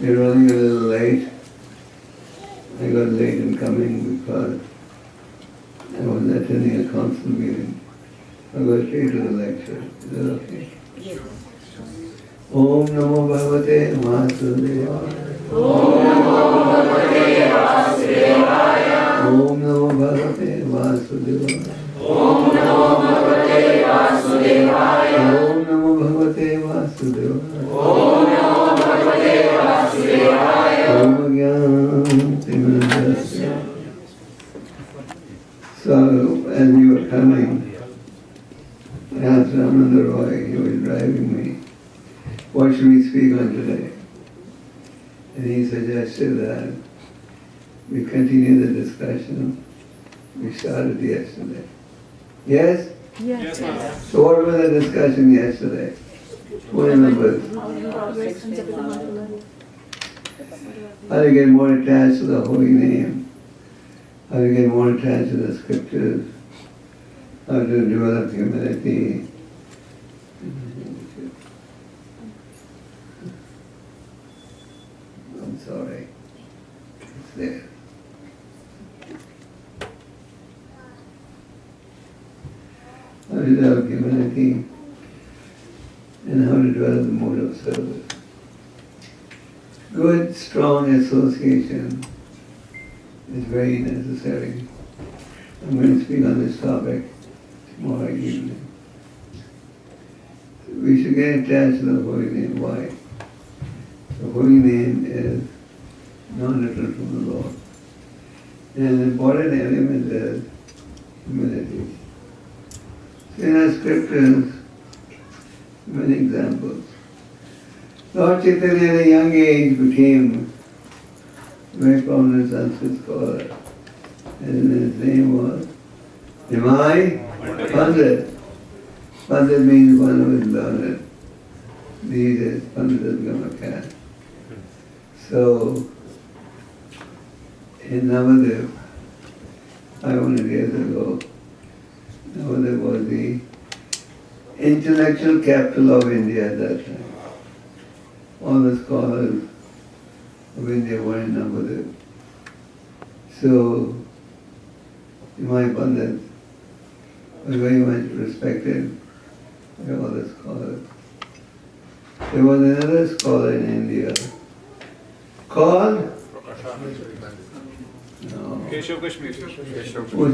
We're running a little late. I got late in coming because I was attending a council meeting. I got straight to the lecture. Is that okay? Yes. Om Namo Bhagavate Vasudevaya. Om Namo Bhagavate Vasudevaya. Om Namo Bhagavate Vasudevaya. Om Namo Bhagavate Vasudevaya. Om Namo Bhagavate Vasudevaya. Om Namo Bhagavate Vasudevaya. Om Jnana Timirandasya. So, as we were coming, I asked Ramananda Roy, he was driving me, what should we speak on today? And he suggested that we continue the discussion we started yesterday. Yes? Yes. So what was the discussion yesterday? Who remembers? How to get more attached to the holy name, how to get more attached to the scriptures, how to develop humility. I'm sorry. It's there. How to develop humility and how to develop the mode of service. Good, strong association is very necessary. I'm going to speak on this topic tomorrow evening. We should get attached to the holy name. Why? The holy name is non-different from the Lord. And an important element is humility. So in our scriptures, many examples. Lord Chaitanya at a young age became a very prominent Sanskrit scholar. And his name was Nimai Pandit. Pandit means one who is learned. These days, Pandit has become a cat. So, in Navadip, 500 years ago, Navadip was the intellectual capital of India at that time. All the scholars of India were in Navadip. So, Nimai Pandit was very much respected by all the scholars. There was another scholar in India called Keshav Kashmir. Who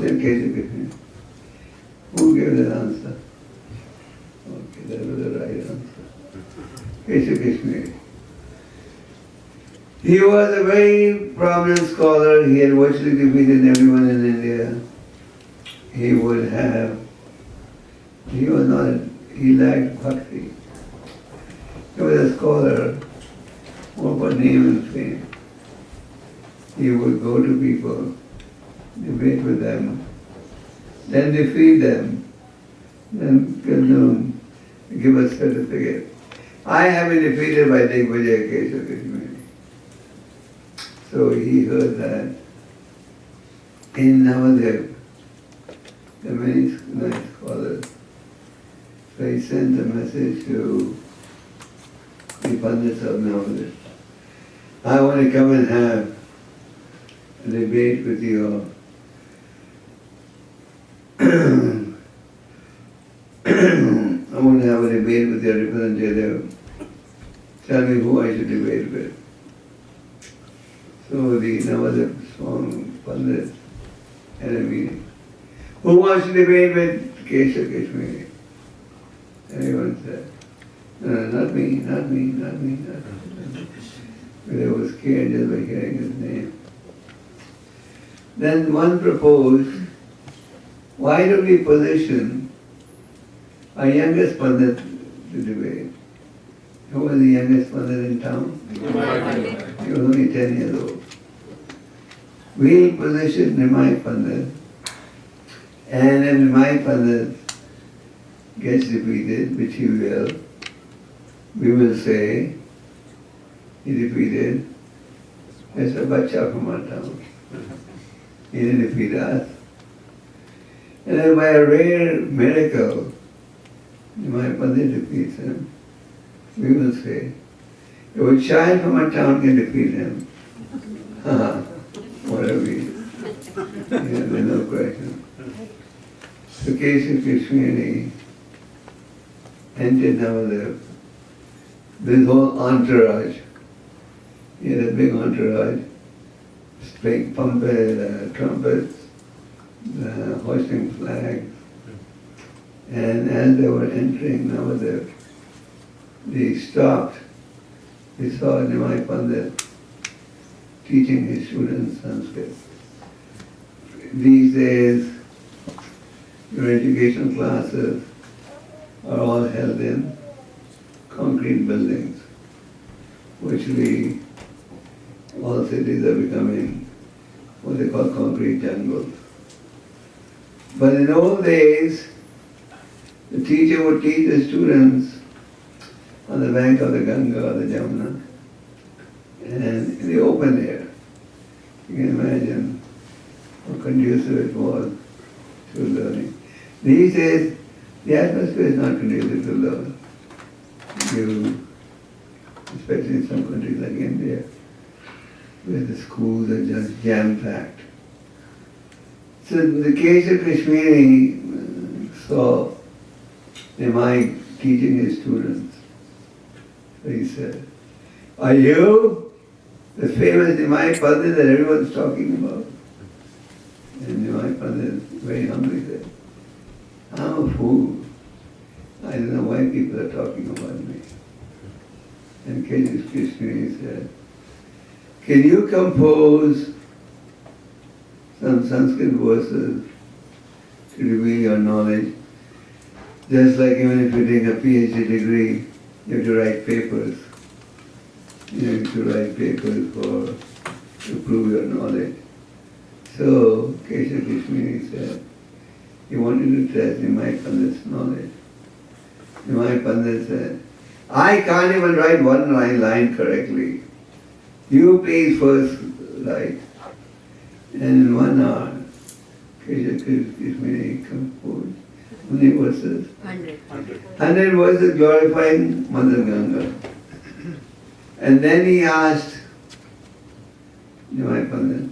said Keshav Kashmir? Who gave that answer? Okay, that was the right answer. Keshav Kashmir. He was a very prominent scholar. He had virtually defeated everyone in India. He lacked bhakti. He was a scholar, more for name and fame. He would go to people, debate with them, then defeat them, then tell them, give a certificate. I have been defeated by Digvijay Keshav Kashmiri. So he heard that in Navadip, there are many nice scholars. So he sent a message to the Pandits of Navadip. I want to come and have a debate with you. I want to have a debate with your representative. Tell me who I should debate with. So the Navadip Swami Pandit had a meeting. Who wants to debate with Keshav Kashmiri? Everyone said, no, not me, not me, not me, not me. They were scared just by hearing his name. Then one proposed, why don't we position our youngest Pandit to debate? Who was the youngest Pandit in town? He was only 10 years old. We positioned Nimai Pandit, and if Nimai Pandit gets defeated, which he will, we will say, he defeated, there's a bacha from our town. He didn't defeat us. And then by a rare miracle, Nimai Pandit defeats him. We will say, A child from a town can defeat him. Whatever he is. There's no question. So Kesha Kashmiri entered Navadip. This whole entourage, he had a big entourage, playing trumpets, hoisting flags. And as they were entering Navadip, they stopped. They saw Nimai Pandit teaching his students Sanskrit. These days, your education classes are all held in concrete buildings. Virtually all cities are becoming what they call concrete jungles. But in old days, the teacher would teach the students on the bank of the Ganga or the Jamuna and in the open air. You can imagine how conducive it was to learning. These days, the atmosphere is not conducive to learn. Especially in some countries like India, where the schools are just jam-packed. So the case of Kashmiri saw Nimai teaching his students. So he said, "Are you the famous Nimai Pandit that everyone's talking about?" And Nimai Pandit very humbly said, "I'm a fool. I don't know why people are talking about me." And Kesha Kashmiri said, "Can you compose some Sanskrit verses to reveal your knowledge? Just like even if you take a PhD degree, you have to write papers. You have to write papers to prove your knowledge." So Kesha Kashmiri said, he wanted to test Nimai Pandit's knowledge. Nimai Pandit said, "I can't even write one line correctly. You please first write." And in 1 hour, Kesha Kashmiri composed how many verses? 100 verses glorifying Mother Ganga. And then he asked Nimai Pandit,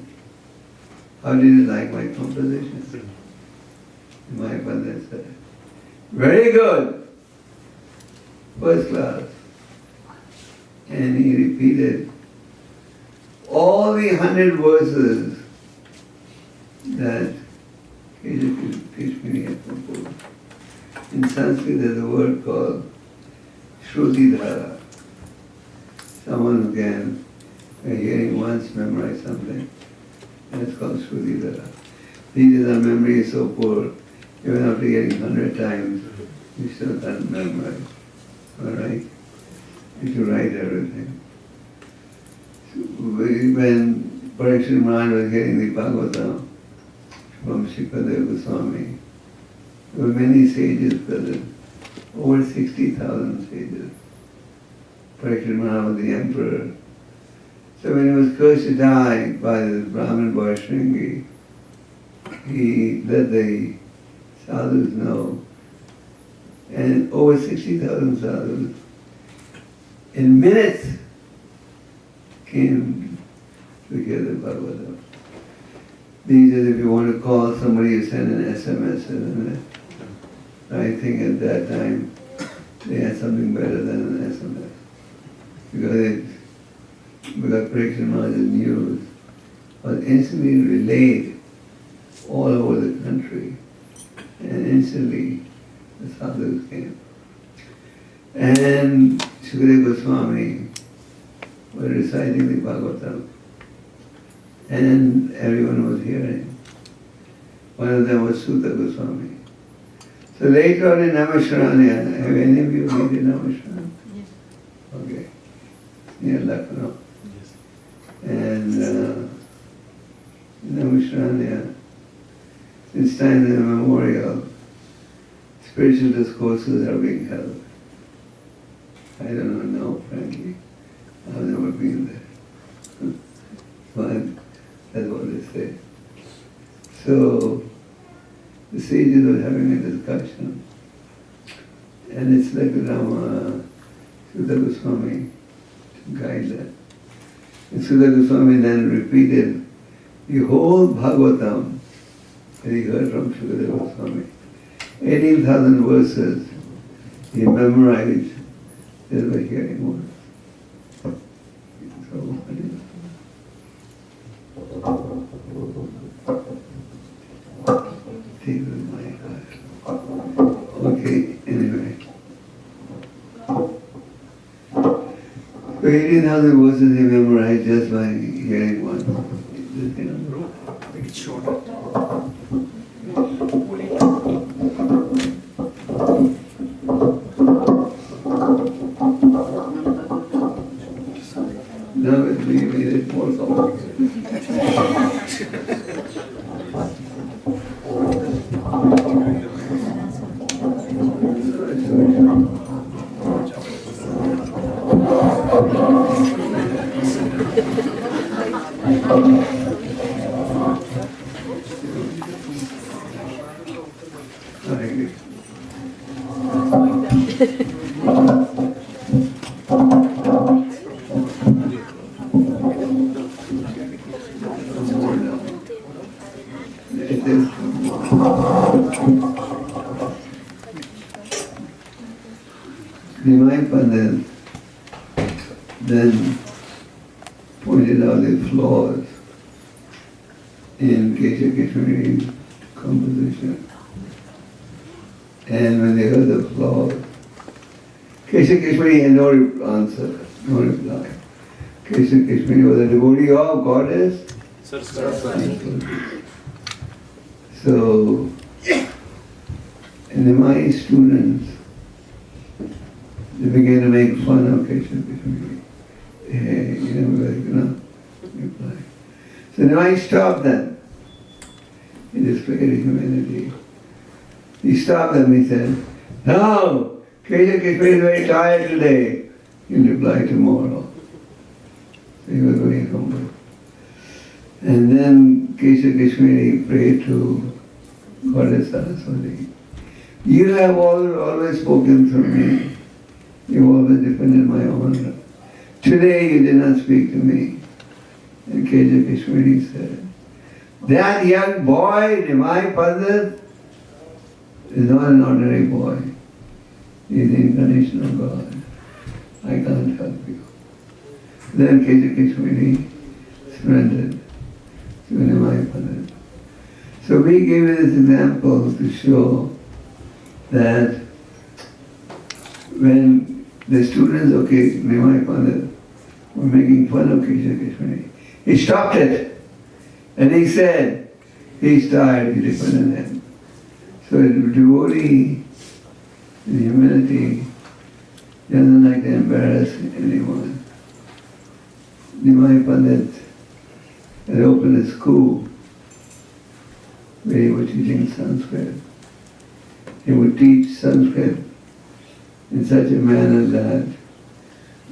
"How did you like my composition?" Nimai Pandit said, "Very good. First class." And he repeated all the 100 verses that Kesha Kashmiri had composed. In Sanskrit there's a word called Shrutidhara. Someone who can, by hearing once, memorize something. And it's called Shrutidhara. These days our memory is so poor, even after hearing 100 times, we still can't memorize. Alright? You should write everything. So when Parikshit Maharaj was hearing the Bhagavatam from Srikadeva Goswami, there were many sages present, over 60,000 sages. Parikshit Maharaj was the emperor. So when he was cursed to die by the Brahmin boy Shringi, he let the sadhus know. And over 60,000 sadhus in minutes came to hear the Bhagavatam. These days, if you want to call somebody, you send an SMS, isn't it? I think at that time they had something better than an SMS. Because Krishna Maharaj's news was instantly relayed all over the country. And instantly the sadhus came. And Sukadeva Goswami was reciting the Bhagavatam. And everyone was hearing. One of them was Sutta Goswami. So later on in Namaskharanya, have any of you been to Namaskharanya? Yes. Okay. Near Lucknow. Yes. And in Namaskharanya, since time immemorial, spiritual discourses are being held. I don't know, frankly. I've never been there. But that's what they say. So, the sages were having a discussion. And it's like Rama, Sutta Goswami guide that. And Srila Goswami then repeated the whole Bhagavatam that he heard from Srila Goswami. 18,000 verses he memorized just by hearing words. So, take with my heart. Okay, anyway. So 18,000 verses he memorized just by hearing one. Make it shorter. Now it made it more complicated. Pandit then pointed out the flaws in Kesha Keshwari's composition. And when they heard the flaws, Kesha Keshwari had no answer, no reply. Kesha Keshwari was a devotee of Goddess Saraswati. So, and my students, they began to make fun of Krishna. Hey, reply. So now I stopped them. He displayed humility. He stopped them, he said, no, Krishna is very tired today. He'll reply tomorrow. So he was very humble. And then Kesha Keshwari prayed to Goddess Saraswati. You have always spoken through me. You always defended my honor. Today you did not speak to me. And Kesha Keshwari said, that young boy, Nimai Pandit, is not an ordinary boy. He is the incarnation of God. I can't help you. Then Kesha Keshwari surrendered to Nimai Pandit. So we gave this example to show that when the students of Nimai Pandit were making fun of Kesha Keshwari, he stopped it. And he said, he's tired, he defended them. So a devotee in humility doesn't like to embarrass anyone. Nimai Pandit had opened a school where he was teaching Sanskrit. He would teach Sanskrit in such a manner that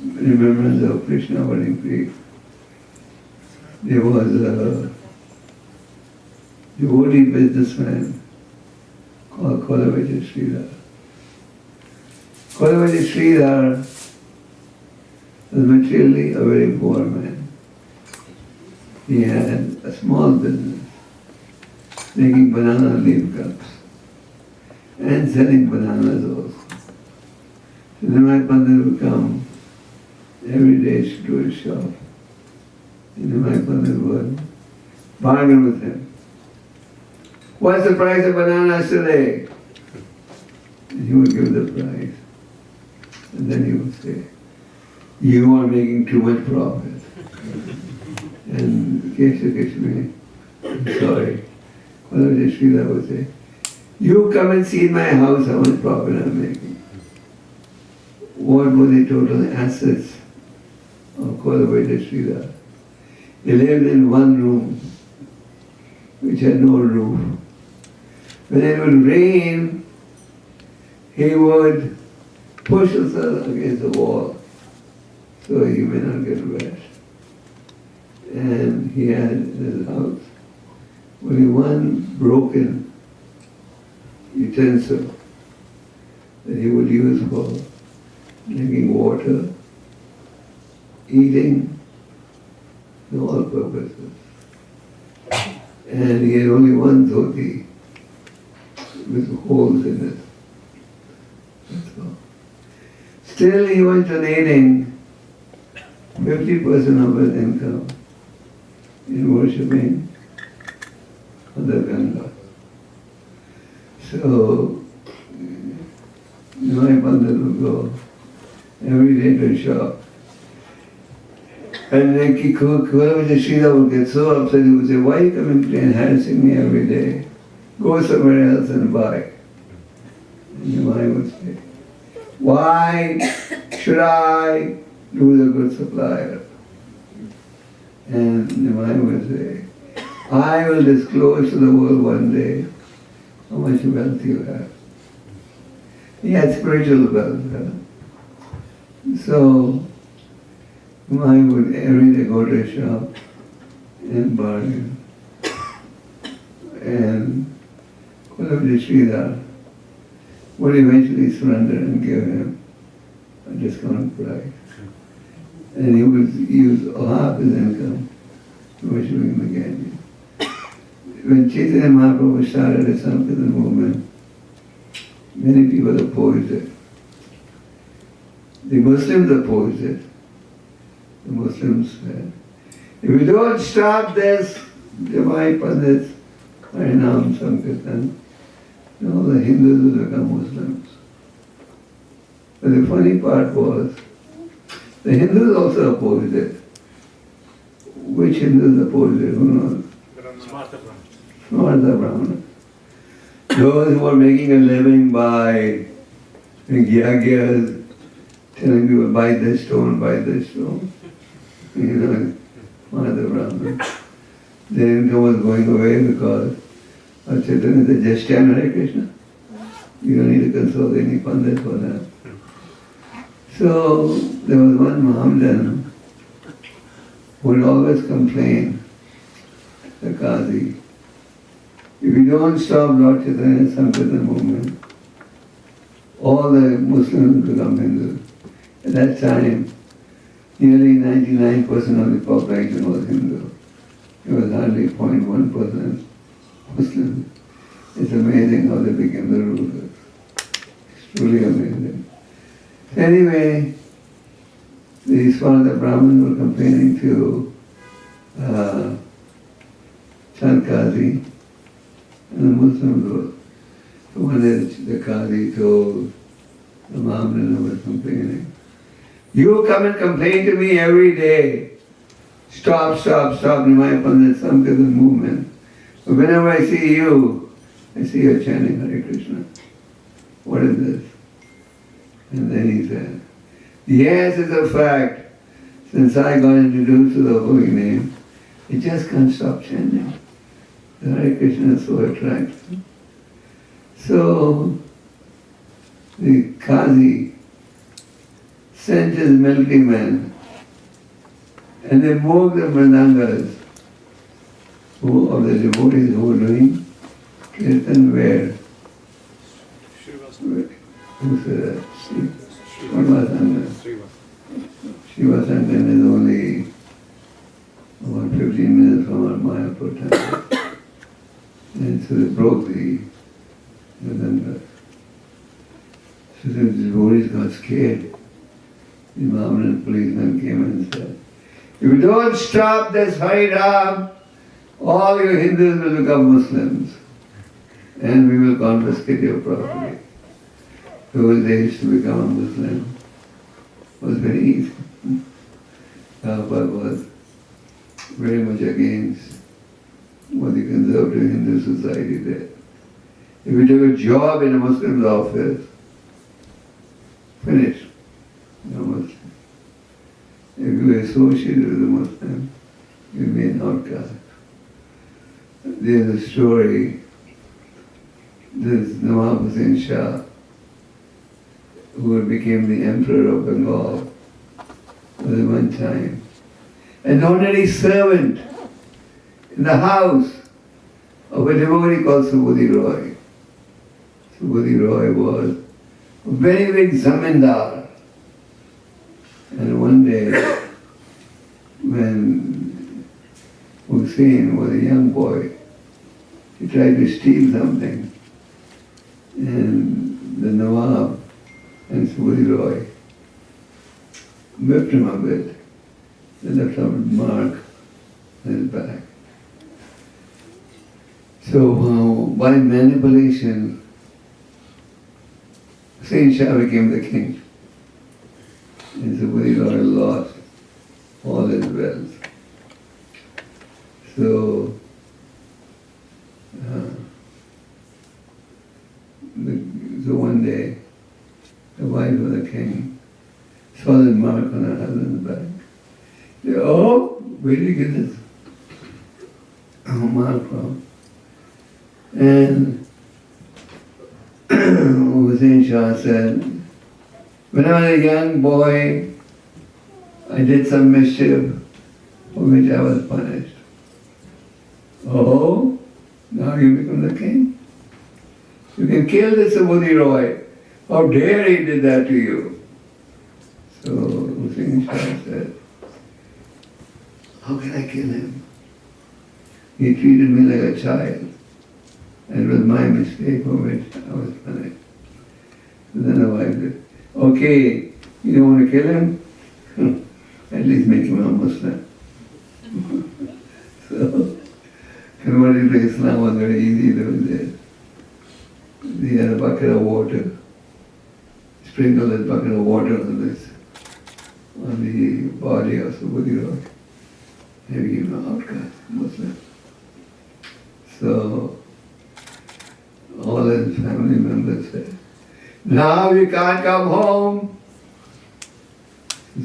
remembrance of Krishna would increase. There was a devotee businessman called Kolavati Sridhar. Kolavati Sridhar was materially a very poor man. He had a small business making banana leaf cups and selling bananas also. So Nimai Pandit would come every day to his shop, and Nimai Pandit would bargain with him. What's the price of bananas today? And he would give the price. And then he would say, you are making too much profit. And Kesha Keshwari, I'm sorry, Kolavati Sridhar would say, you come and see in my house how much profit I'm making. What were the total assets of Kolavati Sridhar? He lived in one room, which had no roof. When it would rain, he would push himself against the wall so he may not get wet. And he had in his house only one broken utensil that he would use for drinking water eating, to all purposes. And he had only one dhoti with holes in it. That's all. Still he was donating 50% of his income in worshipping Mother Ganga. So, my Pandit would go every day to shop. And then whoever the Srila would get so upset, he would say, why are you coming to enhancing me every day? Go somewhere else and buy. And the Mai would say, why should I lose a good supplier? And the Mai would say, I will disclose to the world one day how much wealth you have. He had spiritual wealth. So, I would every day go to a shop and bargain. And Kulavji Sridhar would eventually surrender and give him a discount price. And he would use half his income to worship him again. When Chaitanya Mahaprabhu started the Sankirtan movement, many people opposed it. The Muslims opposed it. The Muslims said, if we don't stop this, Jamai Pandits, Harinam Sankirtan, all the Hindus will become Muslims. But the funny part was, the Hindus also opposed it. Which Hindus opposed it? Who knows? Smarta Brahmana. Those who were making a living by yagyas, telling people, buy this stone, buy this stone. You know, Smarta Brahmana. Their income was going away because Chaitanya said, just chant Hare Krishna. You don't need to consult any pandit for that. So there was one Mohammedan who would always complain, the Qazi, if you don't stop Lord Chaitanya's Sankirtan movement, all the Muslims become Hindus. At that time, nearly 99% of the population was Hindu. It was hardly 0.1% Muslim. It's amazing how they became the rulers. It's truly amazing. Anyway, the Swarna Brahmins were complaining to Chand Qazi, and the Muslims were. So one day the Qazi told the Mohammedan who was complaining, you come and complain to me every day. Stop, Nimai Pandit Sankirtan movement. But whenever I see you chanting Hare Krishna. What is this? And then he said, yes, it's a fact. Since I got introduced to the holy name, I just can't stop chanting. The Hare Krishna is so attractive. So, the Qazi sent his military men and they moved the mridangas of the devotees who were doing kirtan where? Who said that? Shiva Sankan is only about 15 minutes from our Mayapur temple. And so they broke the mridangas. So the devotees got scared. The Mohammedan policeman came and said, if you don't stop this Harinam, all your Hindus will become Muslims and we will confiscate your property. Those days to become a Muslim was very easy. Gopal was very much against what the conservative Hindu society did. If you took a job in a Muslim's office, finished. No Muslim. If you associated with a Muslim, you may not caste. There's a story, this Nawab Hussain Shah, who became the Emperor of Bengal, was at one time an ordinary servant in the house of a devotee called Subodhi Roy. Subodhi Roy was a very big zamindar. And one day, when Hussein was a young boy, he tried to steal something, and the Nawab and Subodhi Roy whipped him a bit. They left a mark on his back. So by manipulation, Hussein Shah became the king. And Subodhi Roy lost all his wealth. So one day, the wife of the king saw the mark on her husband's back. She said, "Oh, where did you get this mark from?" And Hussein Shah said, "When I was a young boy, I did some mischief for which I was punished." "Oh, now you become the king? You can kill the Subodhi Roy. How dare he did that to you?" So Hussein Shah said, "How can I kill him? He treated me like a child. And it was my mistake for which I was punished." So then the wife said, "Okay, you don't want to kill him? At least make him a Muslim." So converting to Islam was very easy those days. He had a bucket of water, sprinkled that bucket of water on the body of Subodhi Roy. And he became an outcast Muslim. So all his family members said, "Now you can't come home."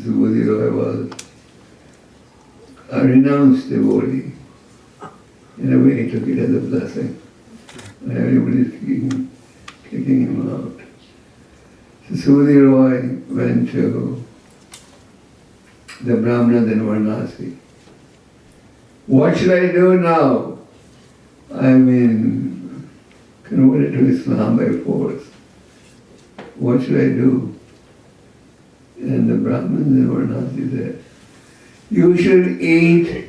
Subodhi Roy was a renounced devotee. In a way, he took it as a blessing. Everybody's kicking him out. So Subodhi Roy went to the Brahmanas in Varanasi. "What should I do now? I'm converted to Islam by force. What should I do?" And the Brahmins in Varanasi said, "You should eat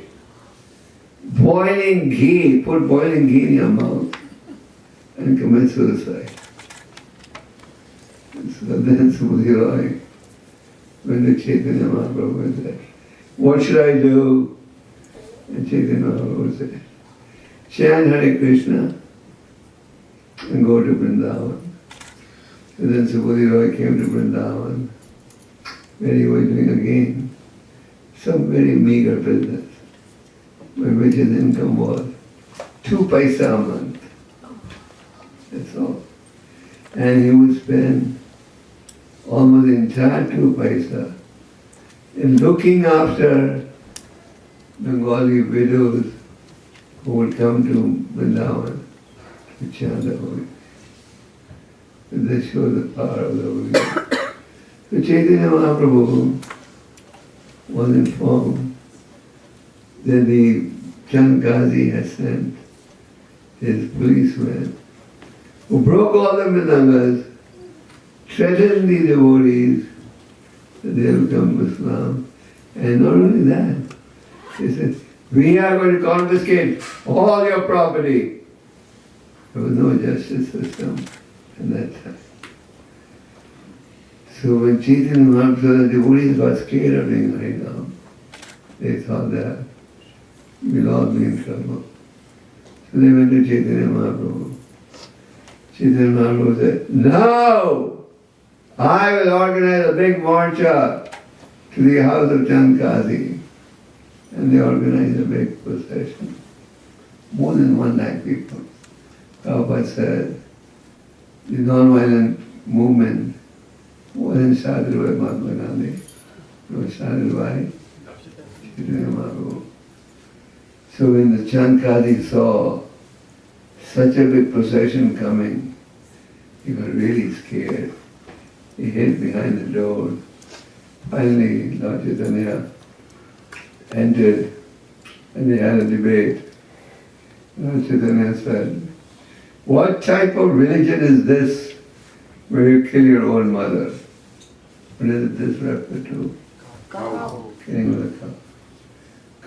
boiling ghee, put boiling ghee in your mouth and commit suicide." So then Subodhi Roy went to Chaitanya Mahaprabhu and said, "What should I do?" And Chaitanya Mahaprabhu said, "Chant Hare Krishna and go to Vrindavan." So then Subodhi Roy came to Vrindavan, where he was doing again some very meager business, by which his income was 2 paisa a month. That's all. And he would spend almost the entire 2 paisa in looking after Bengali widows who would come to Vrindavan to chant the Holy. This shows the power of the Holy. So Chaitanya Mahaprabhu was informed that the Chandkazi had sent his policemen who broke all the mridangas, threatened the devotees that they will come to Islam. And not only that, they said, "We are going to confiscate all your property." There was no justice system at that time. So when Chaitanya Mahaprabhu, the devotees got scared of doing Harinam, they thought that we'll all be in trouble. So they went to Chaitanya Mahaprabhu. Chaitanya Mahaprabhu said, "No! I will organize a big marcha to the house of Chandkazi." And they organized a big procession. More than 1 lakh people. Prabhupada said, the non-violent movement wasn't started by Mahatma Gandhi. It was started by Chaitanya Mahaprabhu. So when the Chandkazi saw such a big procession coming, he got really scared. He hid behind the door. Finally, Lord Chaitanya entered and they had a debate. Lord Chaitanya said, "What type of religion is this where you kill your own mother?" What is this referred to? Cow. Killing of the cow.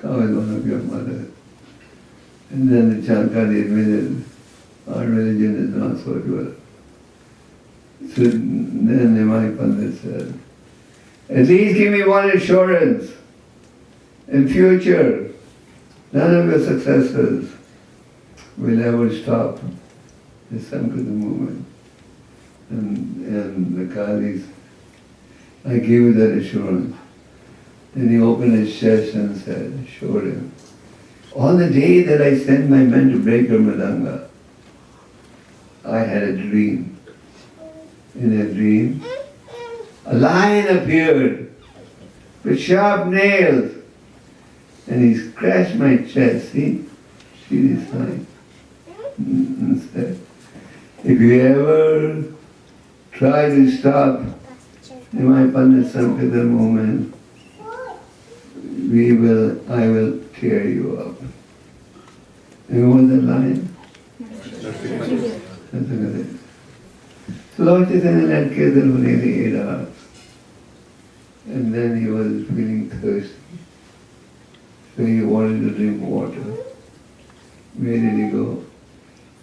cow is one of your mothers. And then the Chankari admitted, our religion is not so good. So then the Nimai Pandit said, at least give me one assurance. In future, none of your successors will ever stop the Sankirtan movement. And the Kali said, I give you that assurance. Then he opened his chest and said, showed him, on the day that I sent my men to break your Mridanga, I had a dream. In a dream, a lion appeared with sharp nails and he scratched my chest. See this sign? And said, if you ever try to stop my Pandit Sankirtan movement, I will tear you up. You know that lion? So Lord Chaitanya had Kirtan for nearly 8 hours. And then he was feeling thirsty. So he wanted to drink water. Where did he go?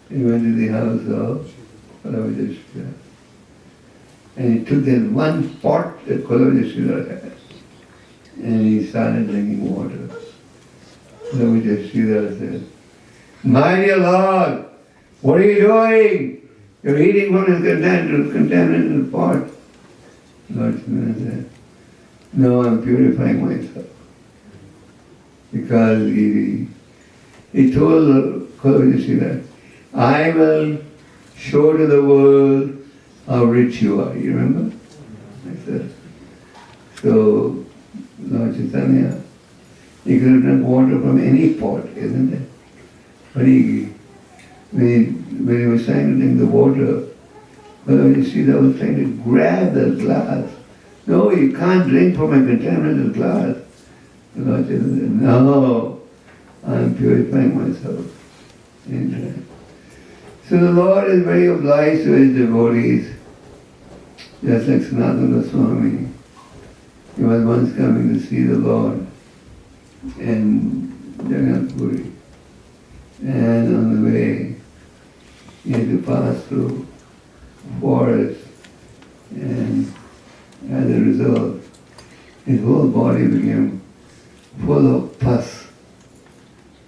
He went to the house of Kalavajashvara. And he took that one pot that Kalavajashvara had. And he started drinking water. Kalavajashvara said, my dear Lord, what are you doing? You're eating from his contaminated pot. Lord Chaitanya said, no, I'm purifying myself. Because he told Kalavajashvara, I will show to the world how rich you are. You remember? I said. So, Lord Chaitanya, he could have drunk water from any pot, isn't it? But when he was trying to drink the water, Kalavajashvara was trying to grab the glass. No, you can't drink from a contaminated glass. The Lord Chaitanya said, no, I'm purifying myself. So the Lord is very obliged to his devotees, just like Sanatana Goswami. He was once coming to see the Lord in Jagannath Puri. And on the way, he had to pass through a forest, and as a result, his whole body became full of pus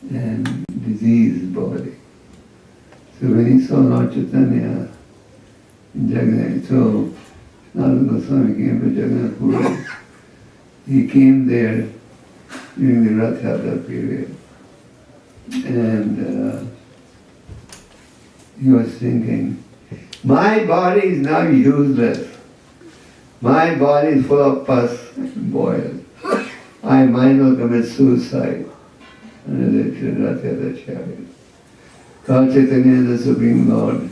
and diseased body. So when he saw Lord Chaitanya in Jagannath, so Sanatana Goswami came to Jagannath Puri. He came there during the Rath Yatra period. And he was thinking, my body is now useless. My body is full of pus and boils. I might well commit suicide under the Rath Yatra chariot. Lord Chaitanya, the Supreme Lord,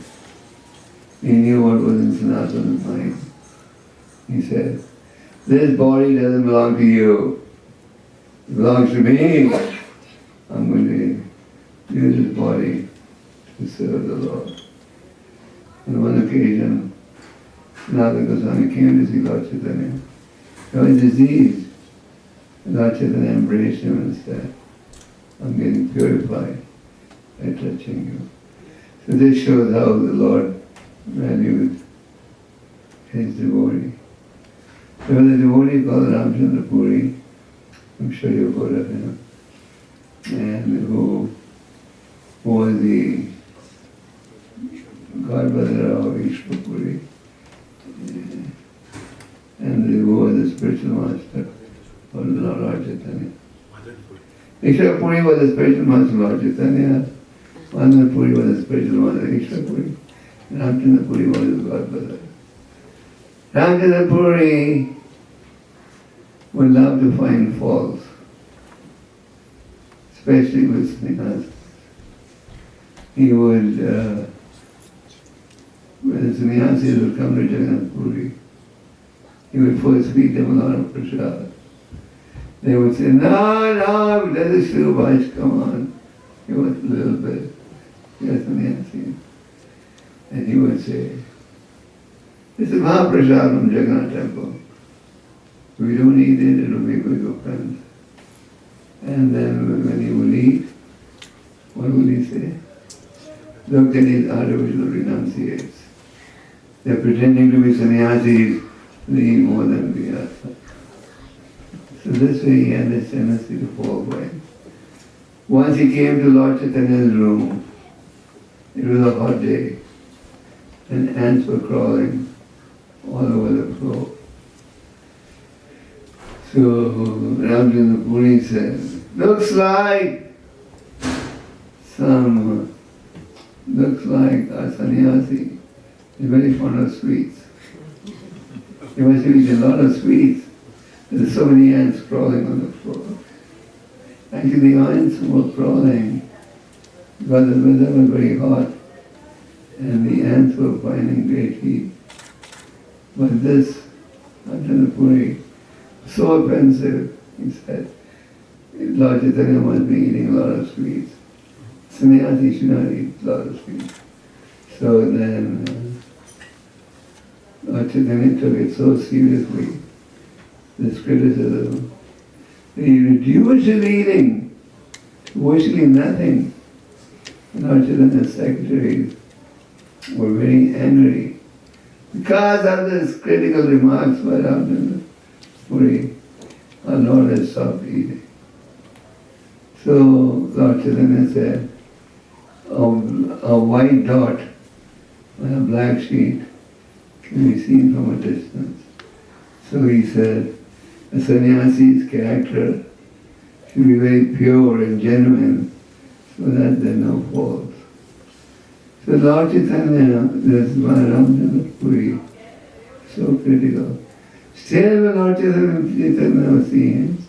he knew what was in Sanatana's mind. He said, this body doesn't belong to you. It belongs to me. I'm going to use this body to serve the Lord. On one occasion, Sanatana Goswami came to see Lord Chaitanya. He was diseased. Lord Chaitanya embraced him and said, I'm getting purified by touching you. So this shows how the Lord valued his devotee. There was a devotee called Ramchandra Puri. I'm sure you've heard of him. And who was the godbrother of Ishwar Puri. And who was the spiritual master of Lord Chaitanya. Ishwar Puri was the spiritual master of Lord Chaitanya. Madhana Puri was the spiritual master of Ishwar Puri. Ramchandra Puri was his godbrother. Ramchandra Puri would love to find faults, especially with sannyas. He would, when the sannyasis would come to Jagannath Puri, he would first feed them a lot of prasad. They would say, no, let us do much, come on. Give us a little bit. Yes, sannyasi. And he would say, this is Mahaprasad from Jagannath Temple. If we don't eat it, it will be a big offense. And then when he would eat, what would he say? Look at his artificial renunciates. They're pretending to be sannyasis, they eat more than we are. So this way he had this tendency to fall for it. Once he came to Lord Chaitanya's room, it was a hot day, and ants were crawling all over the floor. So Ramchandra Puri said, looks like a sannyasi is very fond of sweets. He must eat a lot of sweets. There's so many ants crawling on the floor. Actually, the ants were crawling because the weather was very hot and the ants were finding great heat. But this, Ramchandra Puri, so offensive, he said, Lord Chaitanya must be eating a lot of sweets. Sannyasi should not eat a lot of sweets. So then Lord Chaitanya took it so seriously, this criticism, that he reduced his eating to virtually nothing. Lord Chaitanya's secretaries were very angry because of this critical remarks by Ramchandra Puri. Our Lord has stopped eating. So Lord Chaitanya said, a white dot on a black sheet can be seen from a distance. So he said, a sannyasi's character should be very pure and genuine so that there are no faults. So Lord Chaitanya, this Ramchandra Puri, so critical. Still when Lord Chaitanya was seeing him,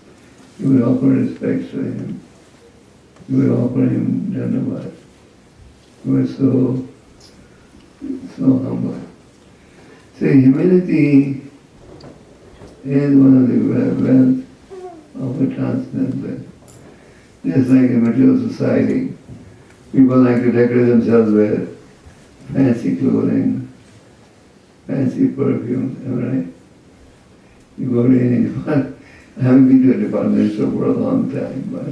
he would offer respect to him. He would offer him dhanavad. He was so humble. So humility is one of the wealth of a transcendental. Just like in material society, people like to decorate themselves with fancy clothing, fancy perfume, am I right? You go to any department, I haven't been to a department store for a long time, but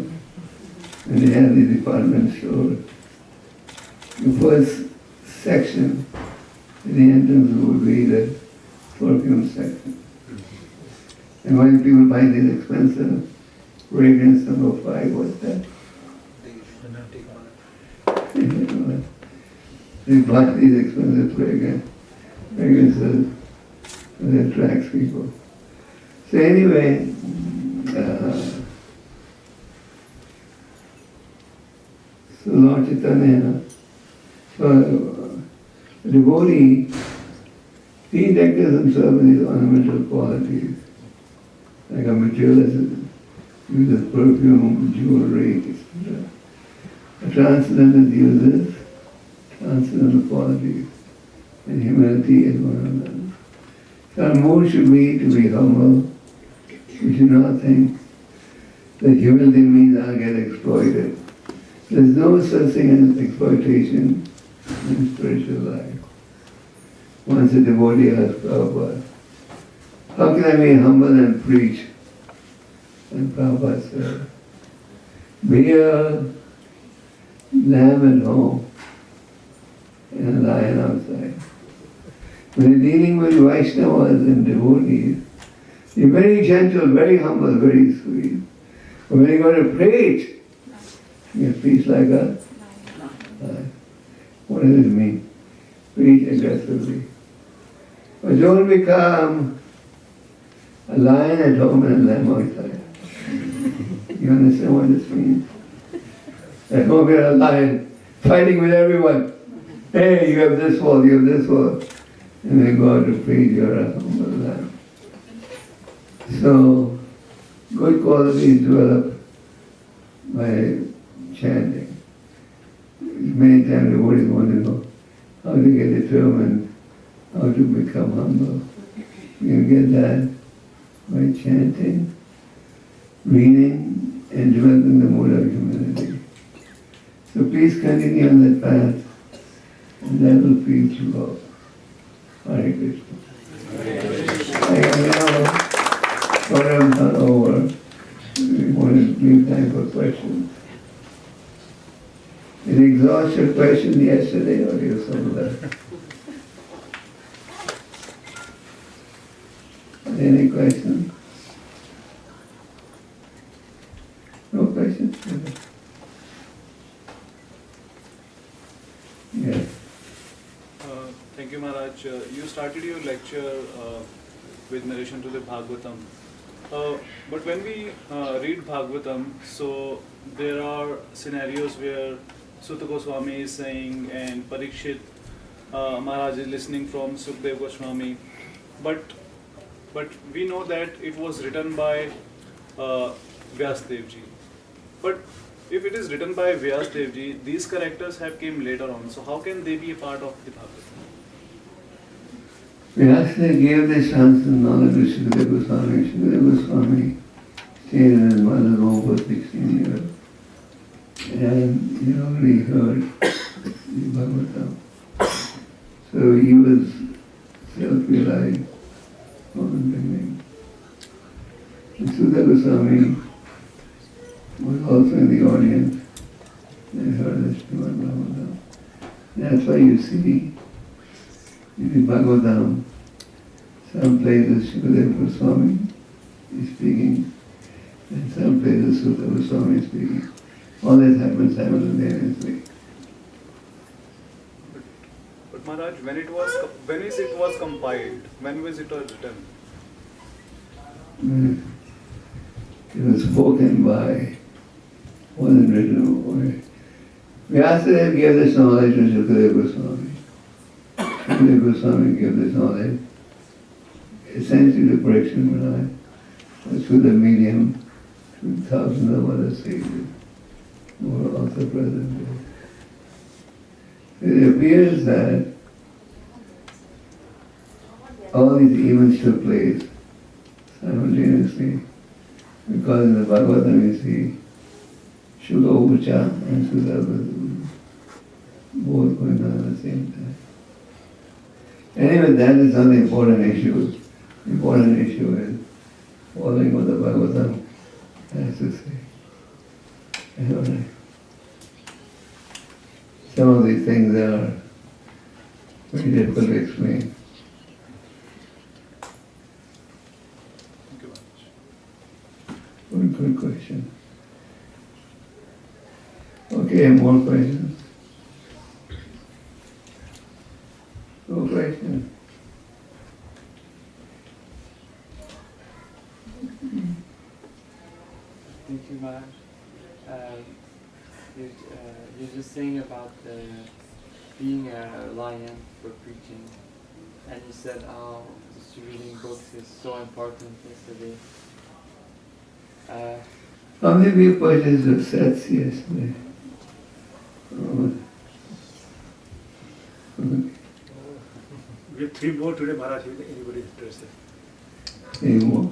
when they have these department stores, the first section in the entrance would be the perfume section. And when people buy these expensive fragrance number 5, what's that? They buy these expensive fragrances that attracts people. So anyway, so Lord Chaitanya, so a devotee, he declares himself in his ornamental qualities, like a materialist uses perfume, jewelry, etc. A transcendental uses transcendental qualities, and humility is one of them. So our mood should be to be humble. We should not think that humility means I'll get exploited. There's no such thing as exploitation in spiritual life. Once a devotee asked Prabhupada, how can I be humble and preach? And Prabhupada said, be a lamb at home and a lion outside. When you're dealing with Vaishnavas and devotees, you're very gentle, very humble, very sweet. But when you're going to preach, you preach like a lion. What does it mean? Preach aggressively. But don't become a lion at home and a lamb outside. You understand what this means? At home you're a lion, fighting with everyone. Hey, you have this wall, you have this wall. And then go out to preach, you're a humble lamb. So, good qualities develop by chanting. Many times devotees want to know how to get determined, how to become humble. You get that by chanting, reading, and developing the mood of humility. So please continue on that path, and that will please you all. Hare Krishna. I am now program not over. We want to leave time time for questions. Did you exhaust your question yesterday or you some left? Any questions? No questions? Yes. Thank you, Maharaj. You started your lecture with narration to the Bhagavatam. But when we read Bhagavatam, so there are scenarios where Sutta Goswami is saying and Parikshit Maharaj is listening from Sukdev Goswami. But we know that it was written by Vyasdev ji. But if it is written by Vyasdev ji, these characters have came later on. So how can they be a part of the Bhagavatam? Vyasa gave this chance and knowledge to Sukadeva Goswami. Sukadeva Goswami stayed in his mother's home for 16 years. And he already heard the Bhagavatam. So he was self-realized from the beginning. And Sukadeva Goswami was also in the audience and heard the Srimad Bhagavatam. That's why you see in the Bhagavatam, some places Sukadeva Goswami is speaking, and some places Sutta Goswami is speaking. All this happens simultaneously. But Maharaj, when it was compiled, when was it written? It was spoken by, wasn't written. Vyasadeva gave this knowledge to Sukadeva Goswami. Sukadeva Goswami gave this knowledge essentially to Parikshit Maharaj, through the medium, through thousands of other sages who were also present there. It appears that all these events took place simultaneously because in the Bhagavatam you see Shuka Ucha and Sudha both going on at the same time. Anyway, that is not the important issue. The important issue is following what the Bhagavatam has to say. Anyway, some of these things are very difficult to explain. Thank you, Maharaj. Good question. Okay, more questions? No questions? Thank you, Maharaj. You're just saying about being a lion for preaching, and you said how distributing books is so important yesterday. How many people purchased the sets yesterday? We have 3 more today, Maharaj, if anybody is interested. 3 more.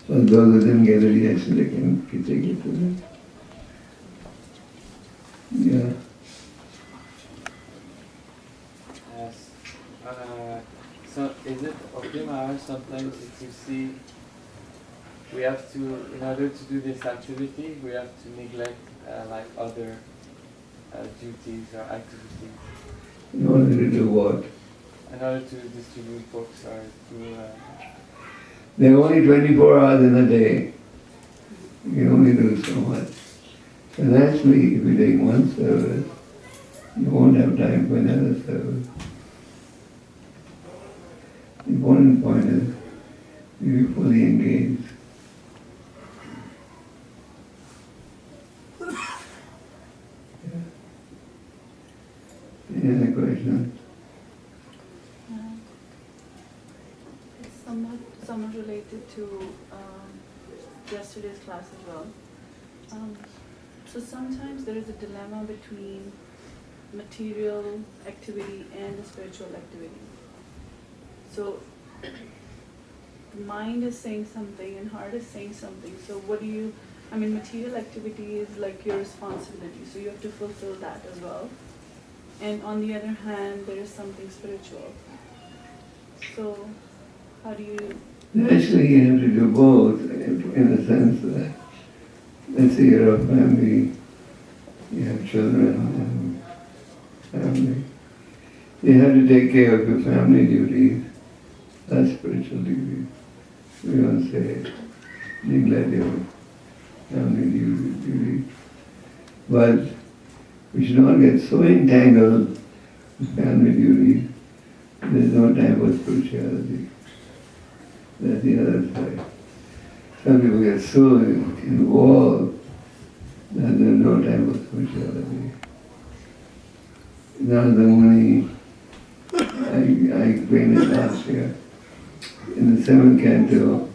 So those who didn't get it yesterday can take it today. Yeah. Yes. So is it okay, Maharaj, sometimes if you see we have to, in order to do this activity, we have to neglect like other duties or activities? In order to do what? In order to distribute books or to... There are only 24 hours in a day. You can only do so much. So naturally, if you take one service, you won't have time for another service. The important point is you be fully engaged. Any other questions? It's somewhat related to yesterday's class as well. So sometimes there is a dilemma between material activity and the spiritual activity. So the mind is saying something and heart is saying something. So what do you, material activity is like your responsibility, so you have to fulfill that as well. And on the other hand, there is something spiritual. So how do you... Actually, you have to do both in the sense that, let's once a year of family, you have children and family. You have to take care of your family duties. That's spiritual duties. We don't say neglect your family duties. But we should not get so entangled with family duties. There's no time for spirituality. That's the other side. Some people get so involved that there's no time for spirituality. Now the Muni, I explained it last year. In the 7th canto,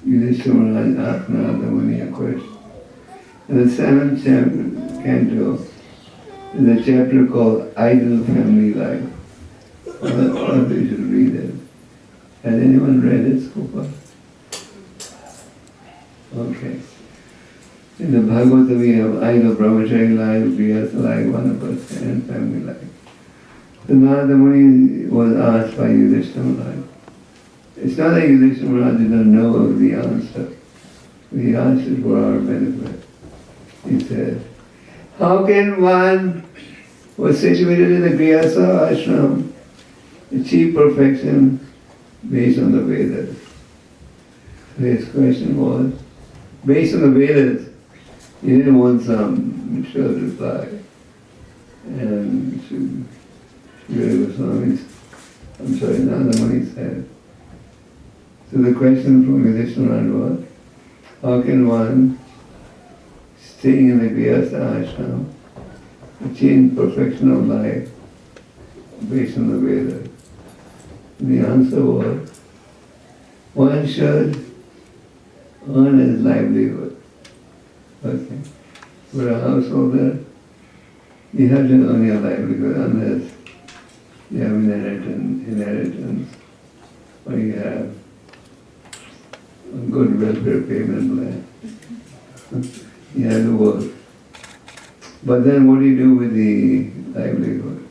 Yudhishthira Maharaj asked Narada Muni a question. In the 7th canto, there's a chapter called Ideal Family Life. All of you should read it. Has anyone read it so far? Okay. In the Bhagavata we have ideal brahmachari life, grihastha life, vanaprastha, and family life. The Narada Muni was asked by Yudhishthira Maharaj. It's not that Yudhishthira Maharaj did not know of the answer. He asked it for our benefit. He said, how can one who is situated in the grihastha ashram achieve perfection based on the Vedas? So his question was, based on the Vedas, he didn't want some short reply. And Goswami, Narada Muni said, so the question from Yudhishthira was, how can one staying in the grihastha ashram achieve perfection of life based on the Vedas? And the answer was, one should earn his livelihood. Okay. For a householder, you have to earn your livelihood unless you have inheritance or you have a good welfare payment plan. You have to work. But then what do you do with the livelihood?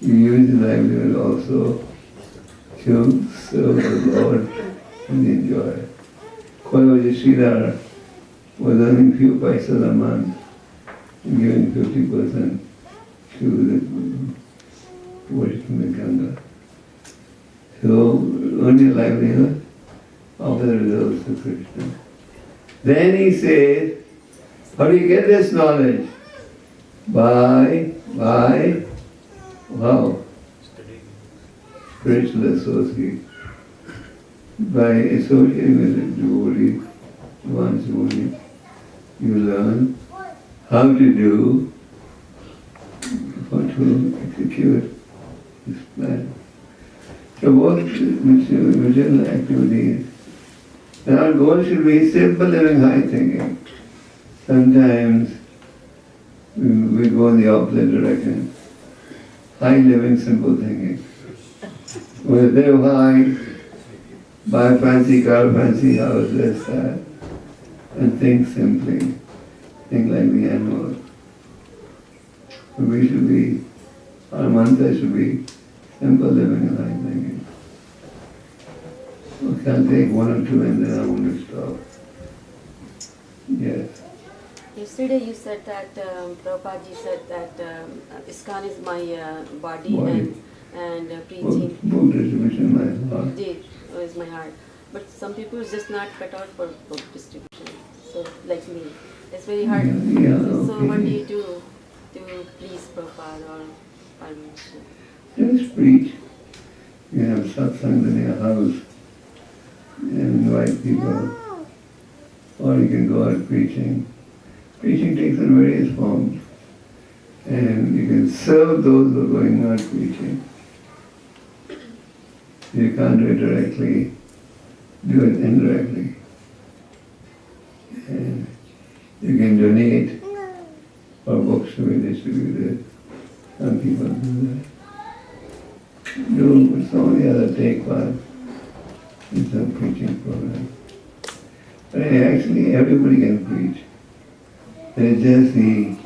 You use the livelihood also to serve the Lord and enjoy it. Koyavaja Sridhar was earning few paisas a month and giving 50% to the worshiping the Ganga. So earn your livelihood, offer the results to Krishna. Then he says, how do you get this knowledge? By spiritual association. By associating with the devotee, one's devotee, you learn how to do, how to execute this plan. So both material activities, and our goal should be simple living, high thinking. Sometimes we go in the opposite direction. High living, simple thinking. When they live high, buy a fancy car, fancy house, this, that, and think simply. Think like the animals. We should be, our mantra should be simple living and high thinking. We can't take one or two and then I want to stop. Yes. Yesterday you said that, Prabhupada said that ISKCON is my body Body. and preaching Book distribution, my heart. did is my heart. But some people is just not cut out for book distribution. So like me, it's very hard. Yeah, So okay. what do you do to please Prabhupada or Paramahansa? Just preach. You have satsang in your house and invite people. Or you can go out preaching. Preaching takes on various forms. And you can serve those who are going out preaching. You can't do it directly, do it indirectly. And you can donate for books to be distributed. Some people do that. Do some of the other take part in some preaching program. But actually everybody can preach. There's just the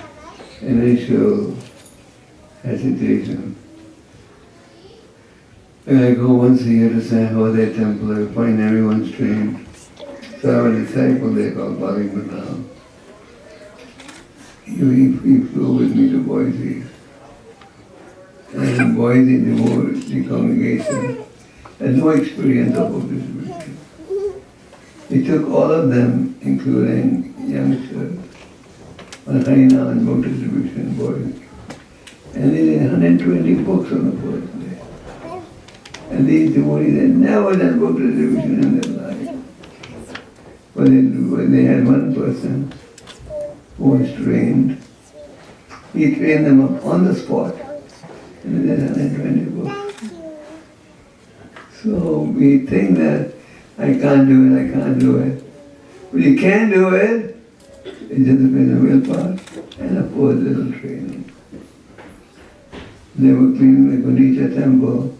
initial hesitation. When I go once a year to San Jose Temple, I find everyone's trained. So I have a disciple there called Bali. He flew with me to Boise. And in Boise, the congregation had no experience of book distribution. He took all of them, including youngsters, on Harinam and book distribution in Boise. And they did 120 books on the first day. And these devotees had never done book distribution in their life. But they had one person who was trained. He trained them up on the spot. And they did 120 books. So we think that I can't do it. But you can do it. It just depends on willpower and of course little training. They were cleaning the Gundisha temple.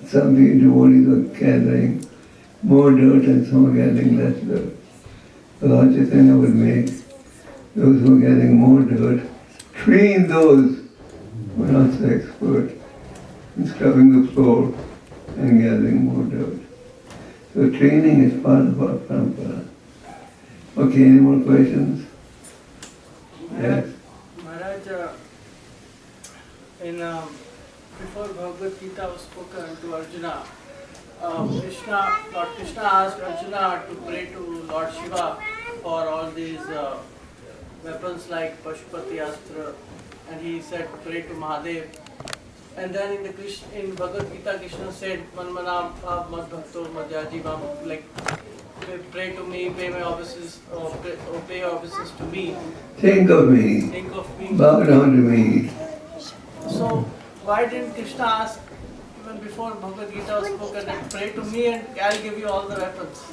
Some devotees were gathering more dirt and some were gathering less dirt. The Lord Chaitanya would make those who were gathering more dirt, train those who were not so expert in scrubbing the floor and gathering more dirt. So training is part of our parampara. Okay, any more questions? Yes? Maharaj, before Bhagavad Gita was spoken to Arjuna, Lord Krishna asked Arjuna to pray to Lord Shiva for all these weapons like Pashupati Astra, and he said pray to Mahadev. And then in Bhagavad Gita, Krishna said, Manmana Mad Bhakto Madhyajivam, like pray to me, pay my offices, pay your offices to me. Think of me. Think of me. Bow down to me. So why didn't Krishna ask even before Bhagavad Gita was spoken that pray to me and I'll give you all the weapons?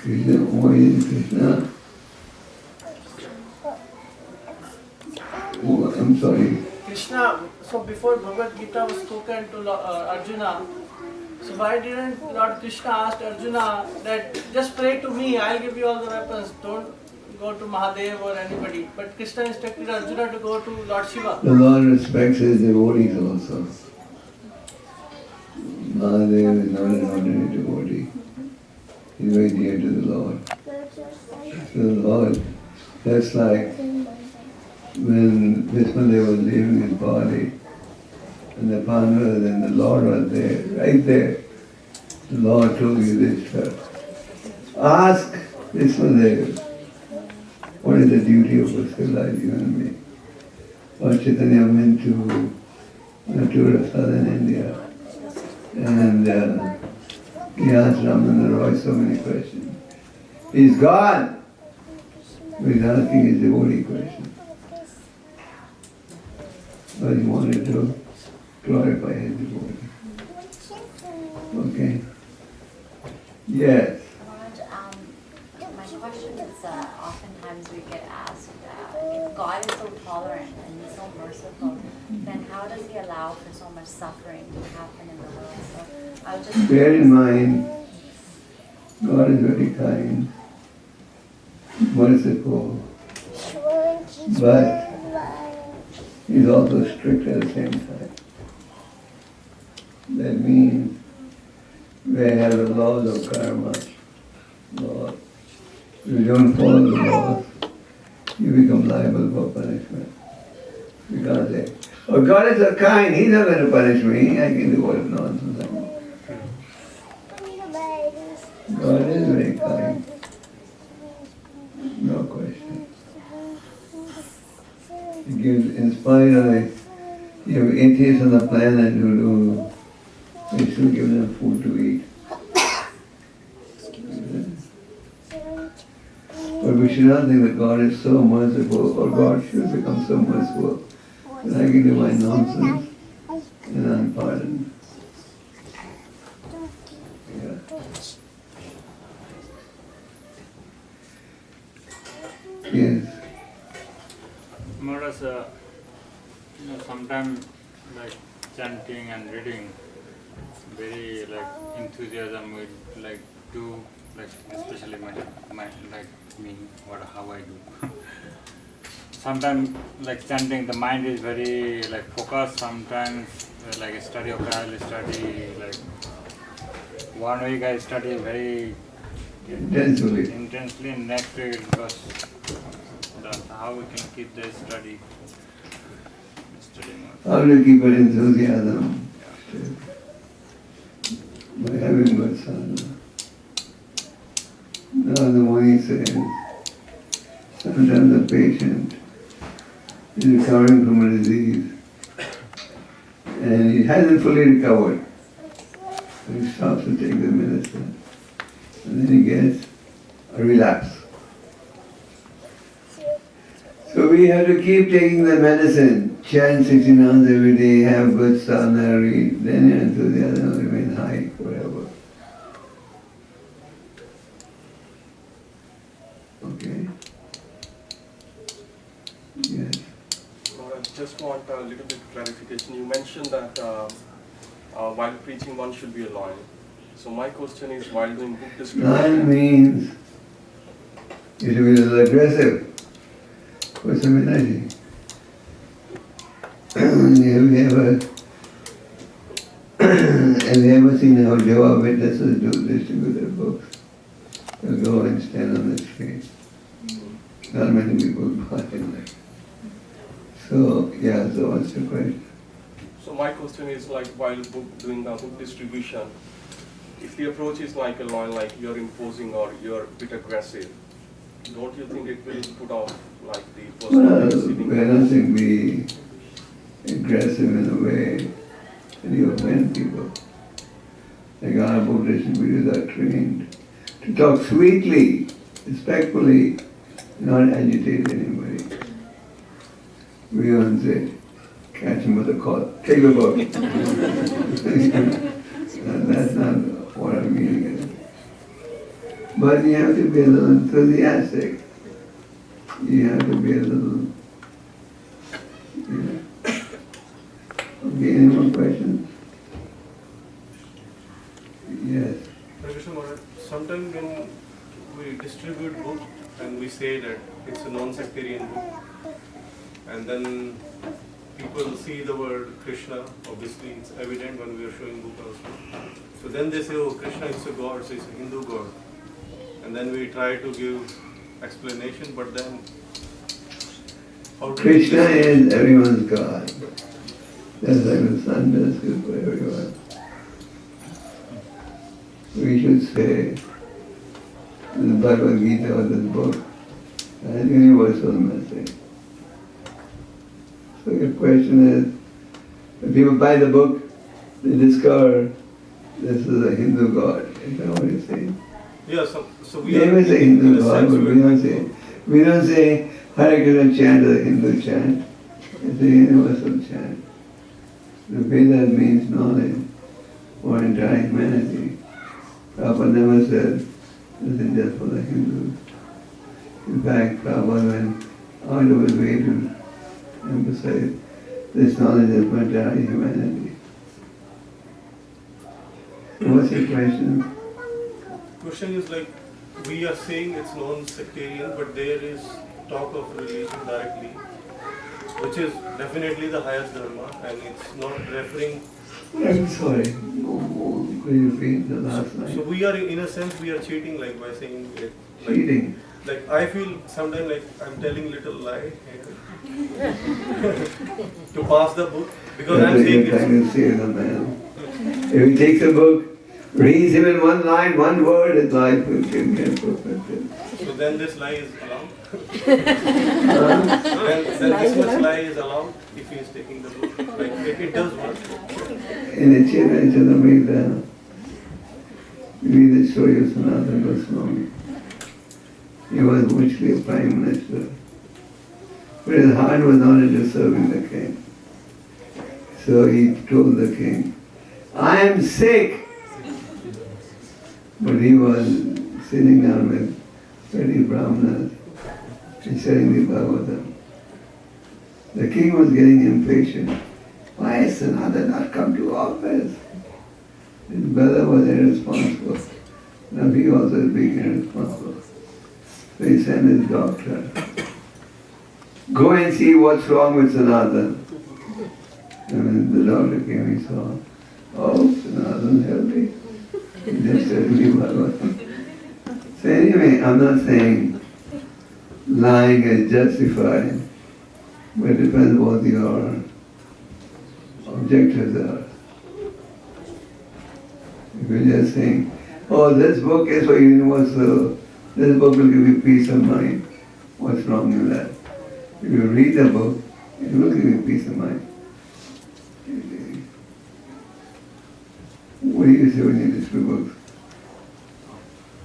Krishna, why is Krishna? Oh, I'm sorry. Krishna, so before Bhagavad Gita was spoken to Arjuna, so why didn't Lord Krishna ask Arjuna that just pray to me, I'll give you all the weapons, don't go to Mahadev or anybody. But Krishna instructed Arjuna to go to Lord Shiva. The Lord respects his devotees also. Mahadev is not an ordinary devotee. He's very dear to the Lord. So the Lord, that's like when Vishnudev was leaving his body and the Pandavas and the Lord was there, right there. The Lord told you this first. Ask Vishnudev, what is the duty of a civilized human being? Lord Chaitanya went to a tour of southern India and he asked Ramana Roy so many questions. He's God! He's asking his devotee questions. But he wanted to glorify his devotee. Okay. Yes. My question is, oftentimes we get asked, if God is so tolerant and He's so merciful, then how does He allow for so much suffering to happen in the world? So I was just Bear in mind, God is very kind, merciful, but He's also strict at the same time. That means they have the laws of karma. Laws. If you don't follow the laws, you become liable for punishment. You can't say, oh, God is so kind, He's not going to punish me. I can do what nonsense I want. God is very kind. No question. He gives, in spite of you have atheists on the planet who they still give them food to eat. But we should not think that God is so merciful, or God should become so merciful that I can do my nonsense and I'm pardoned. Yeah. Yes. Maharaj, sometimes like chanting and reading, very like enthusiasm we like do, like especially my like me, how I do. Sometimes like chanting, the mind is very like focused. Sometimes like study of Bible study, like 1 week I study very intensely, and next week it goes. How we can keep the study more. How to keep an enthusiasm? By having good sadhana. Now the Muni says, sometimes a patient is recovering from a disease and he hasn't fully recovered. So he stops to take the medicine and then he gets a relapse. So we have to keep taking the medicine, chant 16 hours every day, have good sadhana, read, then your enthusiasm will remain high forever. Okay? Yes. I just want a little bit of clarification. You mentioned that while preaching one should be loyal. So my question is, while doing book Loyal distribution... means you should be a little aggressive. For some energy. Have you ever seen how Jehovah's Witnesses distribute their books? They'll go and stand on the street. Not many people buy it. So, yeah, so what's the question? So my question is, like, while doing the book distribution, if the approach is like a loyal, like you're imposing or you're a bit aggressive, don't you think it will put off like the person receiving? We're not saying be aggressive in a way that you offend people. Like our book distributors are trained to talk sweetly, respectfully, not agitate anybody. We don't say, catch him with a collar, take the book. That's not what I'm meaning. But you have to be a little enthusiastic. You have to be a little, Okay, any more questions? Yes. Sometimes when we distribute book and we say that it's a non-sectarian book, and then people see the word Krishna, obviously it's evident when we are showing book also. So then they say, oh, Krishna is a god, so it's a Hindu god. And then we try to give explanation, but then how do Krishna is everyone's God. That's like the sun does good for everyone. We should say the Bhagavad Gita or this book has universal message. So your question is, when people buy the book, they discover this is a Hindu god. Is that what you're saying? Yeah, so we They may say Hindu god, but we don't say Hare Krishna chant is a Hindu chant. It's a universal chant. The Vedas means knowledge for entire humanity. Prabhupada never said this is just for the Hindus. In fact, Prabhupada went out of his way to emphasize this knowledge is for entire humanity. What's your question? Question is like, we are saying it's non-sectarian, but there is talk of religion directly, which is definitely the highest dharma, and it's not referring... I'm sorry, could you repeat the last line? So we are, in a sense, we are cheating, like by saying it. Like, Cheating? Like I feel sometimes like I'm telling little lie to pass the book, because That's I'm what saying you're trying to say to the man. If he takes a book, reads him in one line, one word, his life will get perfected. So then this lie is allowed? then this much lie is allowed if he is taking the book? Like it does work. In the Chaitanya, we read the story of Sanatana Goswami. He was virtually a prime minister, but his heart was not into serving the king. So he told the king, I am sick. But he was sitting down with 30 brahmanas and studying the Bhagavatam. The king was getting impatient. Why has Sanatana not come to office? His brother was irresponsible. Now he also is being irresponsible. So he sent his doctor. Go and see what's wrong with Sanatana. And when the doctor came, he saw, oh, Sanatana's healthy. He's study Bhagavatam. So anyway, I'm not saying lying is justified, but it depends what your objectives are. If you're just saying, oh, this book is for universal, this book will give you peace of mind, what's wrong with that? If you read the book, it will give you peace of mind. What do you say when you distribute books?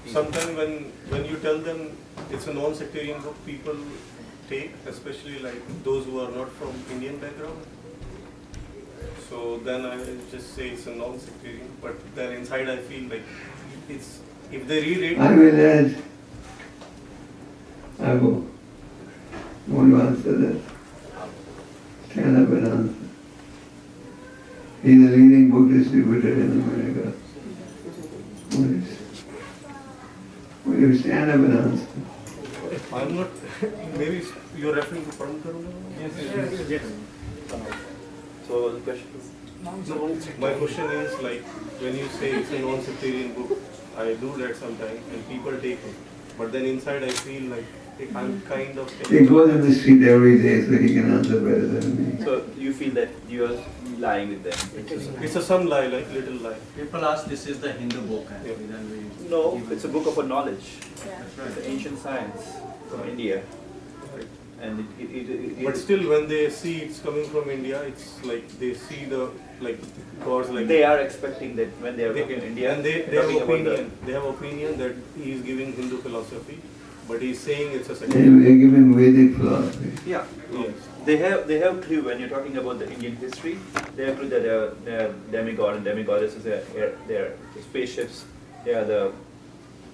Sometimes when you tell them it's a non-sectarian book, people take, especially like those who are not from Indian background. So then I just say it's a non-sectarian, but then inside I feel like it's, if they read it. I will add, I will want to answer this. Stand up and answer. He's a leading book distributor in America. Will you stand up and answer? I'm not, maybe you're referring to Param. Yes. So the question is? No, my question is like, when you say it's a non-sectarian book, I do that sometimes and people take it. But then inside I feel like I'm kind of... He goes in the street every day so he can answer better than me. So you feel that you're lying with them? It's a some lie, like little lie. People ask, this is the Hindu book. Yeah. No, it's a book of knowledge. Yeah. It's an ancient science from India. And But still when they see it's coming from India, it's like they see the gods like... They are expecting that when they are talking in India, and they they're have talking about opinion. They have opinion that he is giving Hindu philosophy, but he's saying it's a They sectarian. are giving Vedic philosophy. Yeah. Yes. They have clue when you're talking about the Indian history. They have clue that they are demigod and demigoddesses. They are spaceships. They are the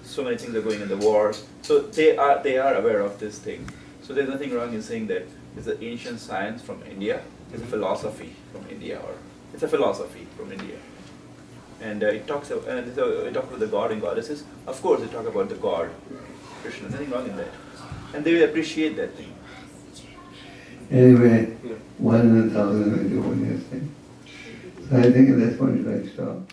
so many things are going in the wars. So they are aware of this thing. So there's nothing wrong in saying that it's an ancient science from India. It's a philosophy from India, or it's a philosophy from India. And it talks about the god and goddesses. Of course, they talk about the god, Krishna. Nothing wrong in that, and they will appreciate that thing. Anyway, 1 in 1,000 will do what you're saying. So I think at this point I stop.